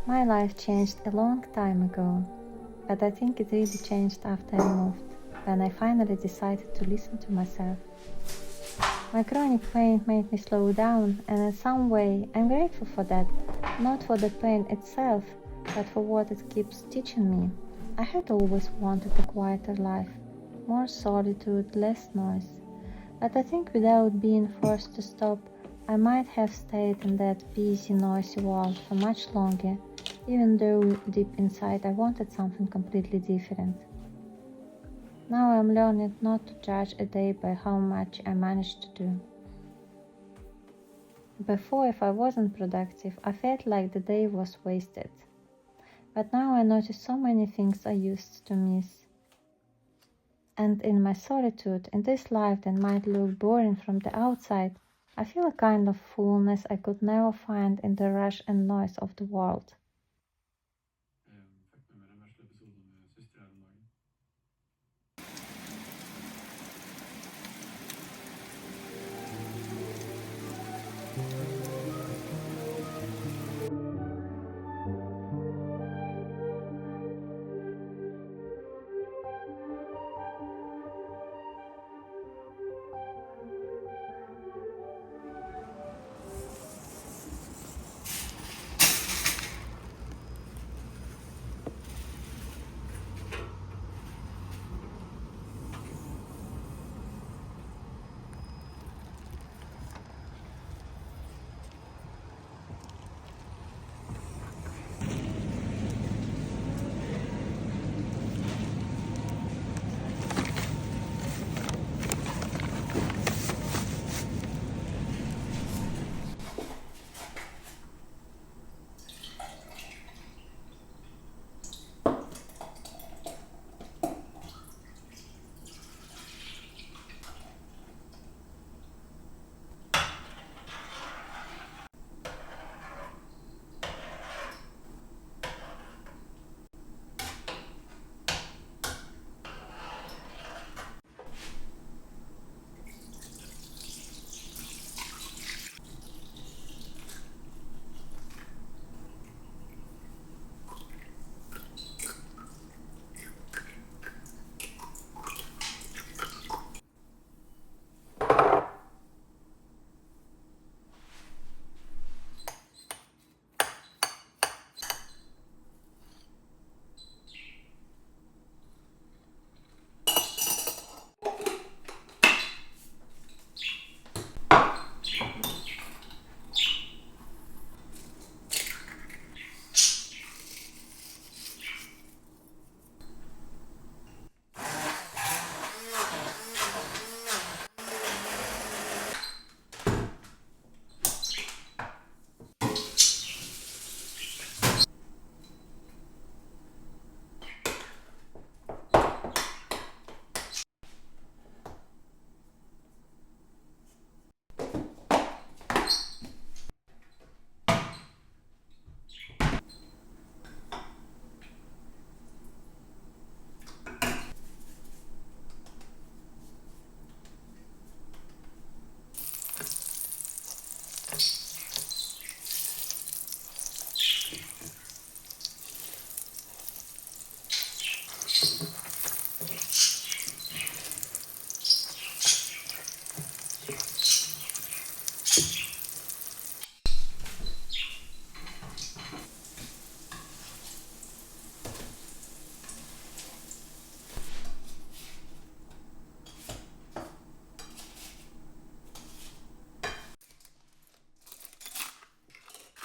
My life changed a long time ago, but I think it really changed after I moved, when I finally decided to listen to myself. My chronic pain made me slow down, and in some way I'm grateful for that, not for the pain itself, but for what it keeps teaching me. I had always wanted a quieter life, more solitude, less noise. But I think without being forced to stop, I might have stayed in that busy, noisy world for much longer, even though deep inside I wanted something completely different. Now I'm learning not to judge a day by how much I managed to do. Before, if I wasn't productive, I felt like the day was wasted. But now I notice so many things I used to miss. And in my solitude, in this life that might look boring from the outside, I feel a kind of fullness I could never find in the rush and noise of the world.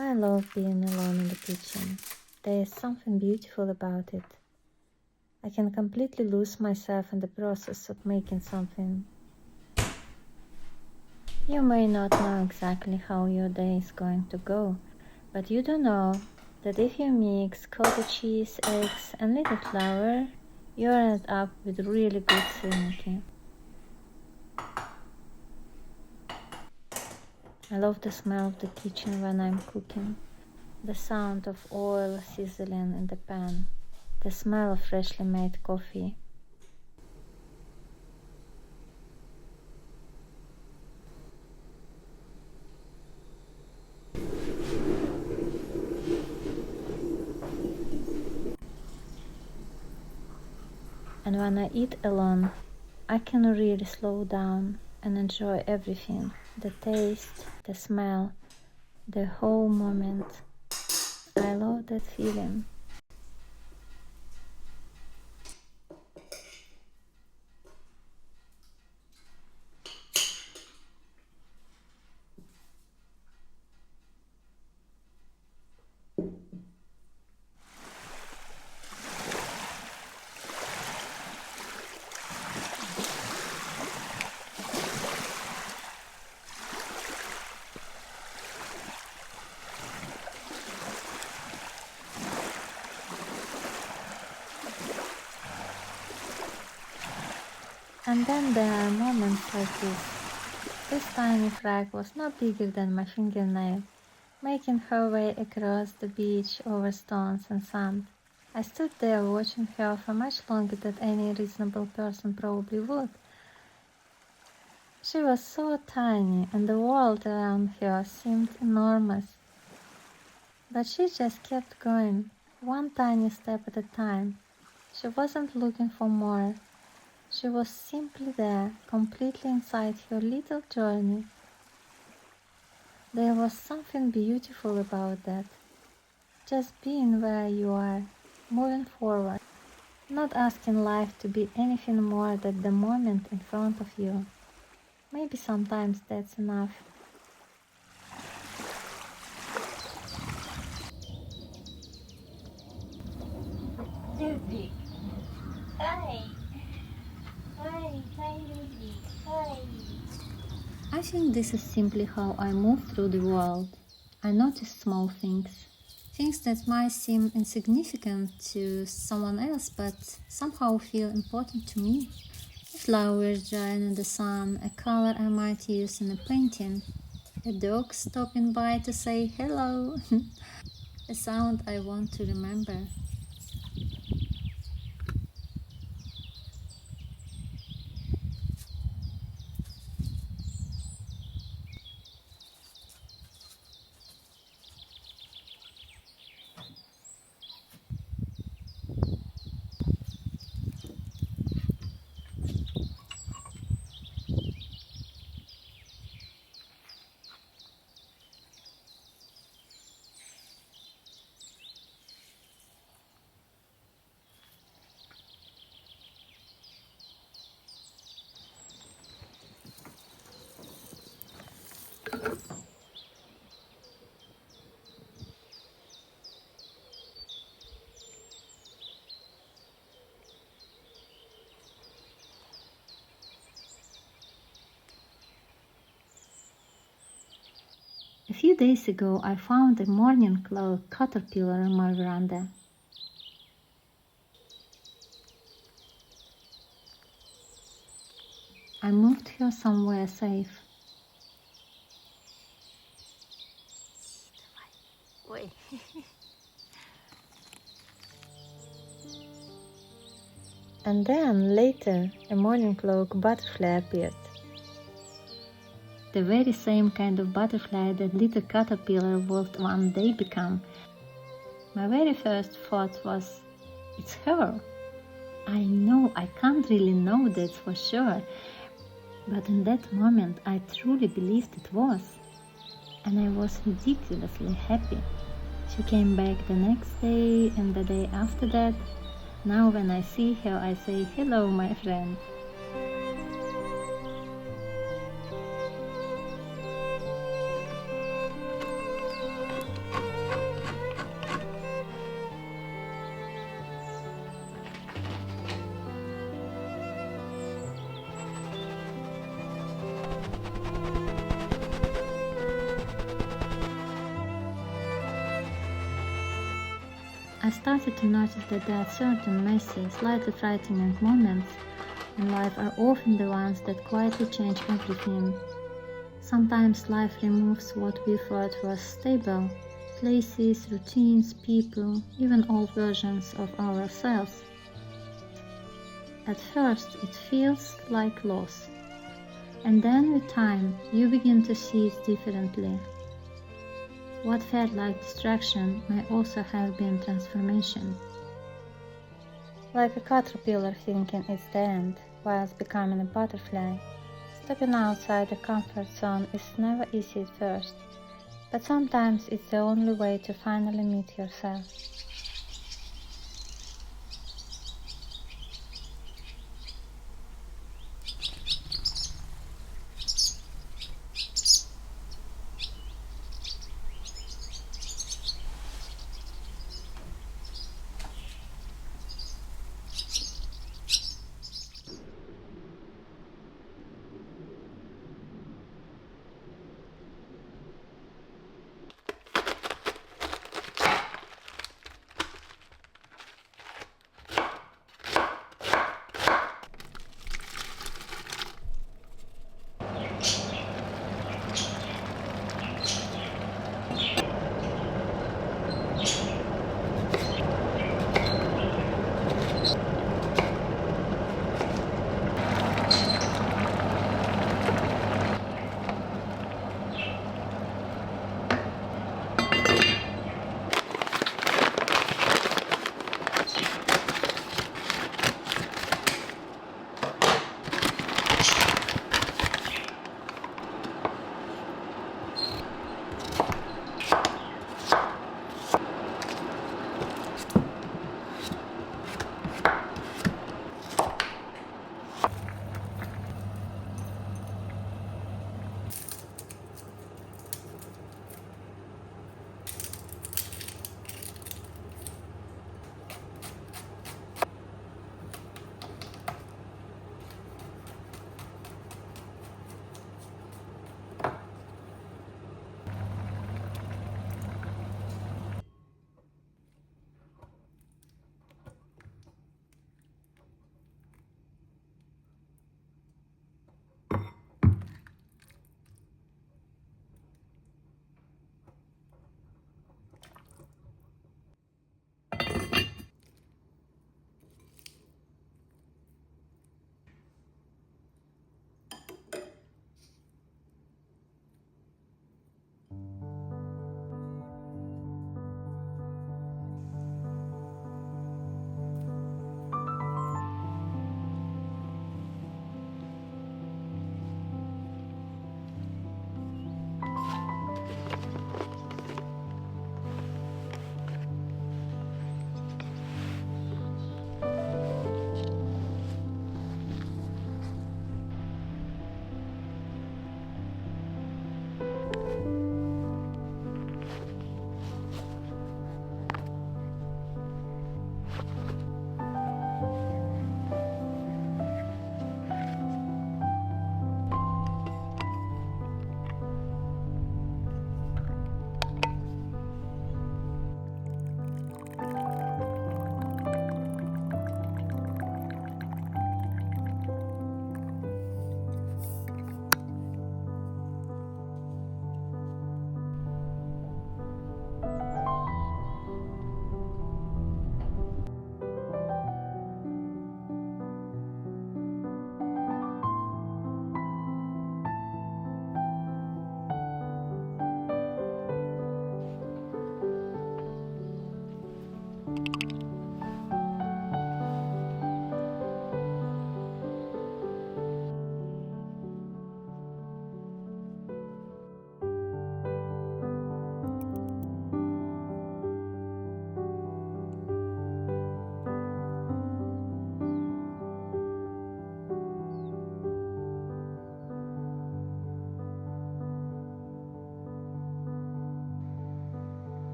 I love being alone in the kitchen. There is something beautiful about it. I can completely lose myself in the process of making something. You may not know exactly how your day is going to go, but you do know that if you mix cottage cheese, eggs and little flour, you end up with really good smoothie. I love the smell of the kitchen when I'm cooking, the sound of oil sizzling in the pan, the smell of freshly made coffee. And when I eat alone, I can really slow down and enjoy everything, the taste, the smell, the whole moment. I love that feeling. And then there are moments like this. This tiny frog was no bigger than my fingernail, making her way across the beach over stones and sand. I stood there watching her for much longer than any reasonable person probably would. She was so tiny and the world around her seemed enormous. But she just kept going, one tiny step at a time. She wasn't looking for more. She was simply there, completely inside her little journey. There was something beautiful about that. Just being where you are, moving forward, not asking life to be anything more than the moment in front of you. Maybe sometimes that's enough. Ruby. Hi. Hi, Ruby. Hi. I think this is simply how I move through the world. I notice small things. Things that might seem insignificant to someone else but somehow feel important to me. A flower drying in the sun, a color I might use in a painting, a dog stopping by to say hello, a sound I want to remember. A few days ago I found a mourning cloak caterpillar on my veranda. I moved her somewhere safe. And then, later, a mourning cloak butterfly appeared. The very same kind of butterfly that little caterpillar would one day become. My very first thought was, it's her. I know I can't really know that for sure, but in that moment I truly believed it was. And I was ridiculously happy. She came back the next day and the day after that. Now when I see her I say, hello my friend. I started to notice that there are certain messy, slightly frightening moments in life are often the ones that quietly change everything. Sometimes life removes what we thought was stable, places, routines, people, even old versions of ourselves. At first it feels like loss, and then with time you begin to see it differently. What felt like distraction may also have been transformation. Like a caterpillar thinking it's the end, whilst becoming a butterfly. Stepping outside the comfort zone is never easy at first, but sometimes it's the only way to finally meet yourself.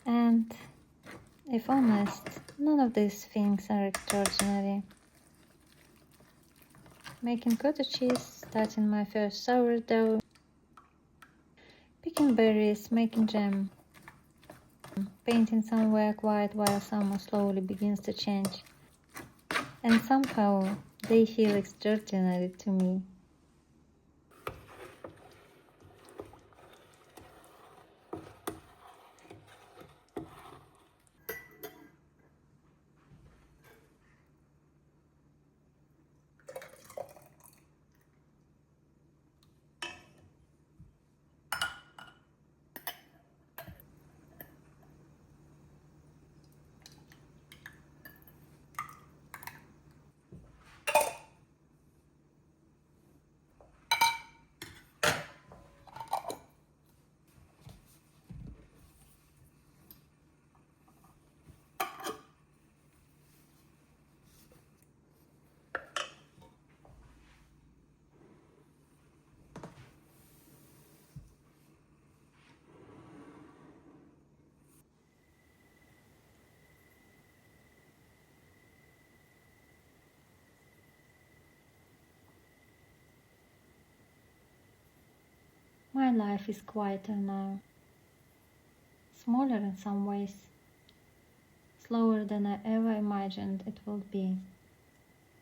And if honest, none of these things are extraordinary. Making cottage cheese, starting my first sourdough, picking berries, making jam, painting somewhere quiet while summer slowly begins to change. And somehow they feel extraordinary to me. My life is quieter now, smaller in some ways, slower than I ever imagined it would be.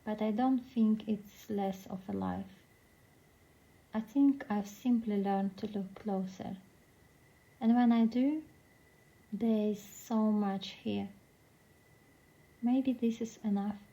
But I don't think it's less of a life. I think I've simply learned to look closer. And when I do, there is so much here. Maybe this is enough.